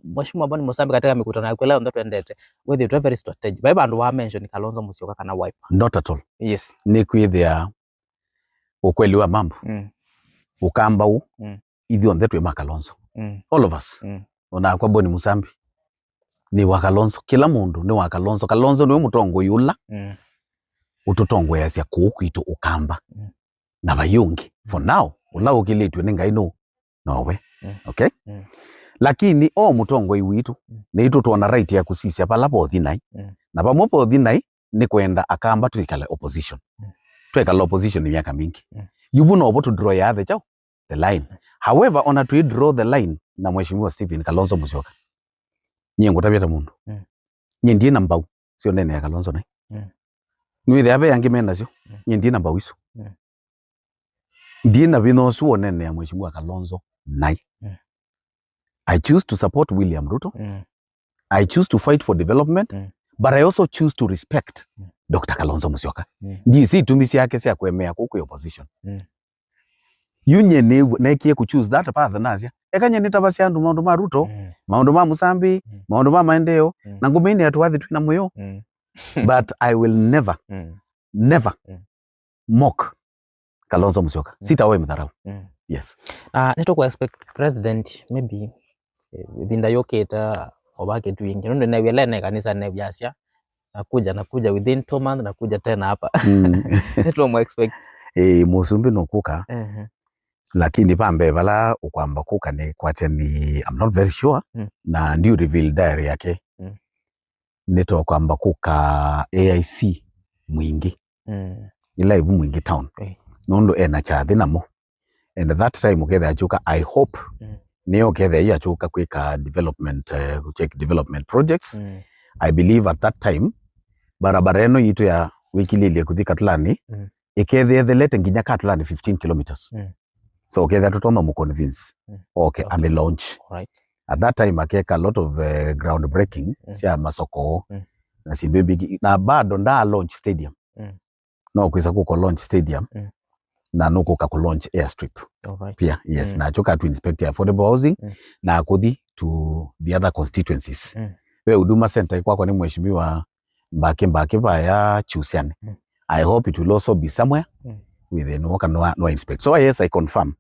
Mheshimiwa Boni Musambi katika mikutano yake leo ndoto endete with it very strategy baba ndo wa mention Kalonzo Musyoka kana wipe not at all. Yes, ni kwithia ukweli wa mambo ukamba u ithi on that we Kalonzo all of us ona kwa Boni Musambi ni wa Kalonzo, kila mundu ni wa Kalonzo. Kalonzo ni mutongo yula ututongo yasia kuukwitu ukamba na bayungi for now ula ukilitwe ni ngai nowe okay lakini o mutongo iwitu ni itu tuona right ya kusisia pala bothi nai na pamwe bothi nai ni kwenda akamba tuikala opposition tuikala opposition ni miaka mingi yubu no obo to draw ya the line however ona to draw the line na Mheshimiwa Stephen Kalonzo Musyoka nyengo tabiata mundu nyendie na mbau sio nene ya Kalonzo nai nwi abe yangi mena sio nyendie na mbau iso ndie na bino suo nene ya Mheshimiwa Kalonzo nai I choose to support William Ruto. I choose to fight for development, but I also choose to respect Dr. Kalonzo Musyoka. Ngisi tumisi yake sia kwemea kuku opposition. Yunye nekie ku choose that path nazia. Ekanye nitabasi andu maundu ma Ruto, maundu ma Musambi, maundu ma maendeo, na ngumeni atuwathi twina moyo. But I will never mock Kalonzo Musyoka. Sitawe mdharau. Yes. Nito ku expect president maybe binda yoketa obake tu ingi ndo na welene kanisa na biasia nakuja within 2 months nakuja tena hapa nito mo expect Musumbi nokuka lakini pambe bala ukwamba kuka ni kwache ni I'm not very sure na ndio reveal diary yake nito kwamba kuka AIC mwingi ila ibu mwingi town nondo ena chathi namo and that time uketha achuka I hope niyo ketha ya achuka kwika development check development projects I believe at that time barabara eno yitu ya wikilili kuthi Katulani ikethe the lete nginya Katulani 15 kilometers so uketha tutoma mu convince okay ame launch right at that time akeka a lot of ground breaking sia masoko na simbebi na bado nda launch stadium no kwisa kuko launch stadium na nuko ka ku launch airstrip pia yes na choka to inspect affordable housing na akodi to the other constituencies we Huduma Center kwa ni Mheshimiwa Mbake ya Chusiane I hope it will also be somewhere with the no inspect so yes I confirm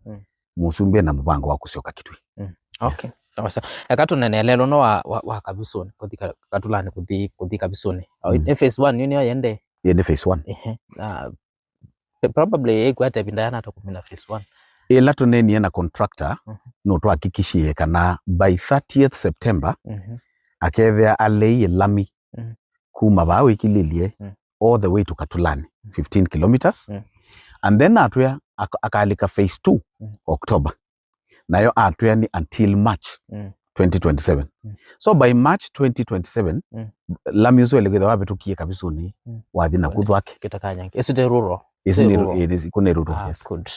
Musumbi na mpango wa Kusyoka Kitui okay sawa sawa yakatu nenelelo no wa Kabisoni kuthika Katulani kuthi Kabisoni phase 1 yuni yende phase 1 probably ekwate bindana to kumina phase 1 ela tuneni na contractor no twakikishie kana by 30th September akethea alei lami kuma ba wikililie all the way to Katulani 15 kilometers and then atwea akalika phase 2 October nayo atwea ni until March 2027 so by March 2027 lami uso elegedha wabe tukie Kabisoni wathi na kuthwake kitakanya esite ruro isini kune ruro yes good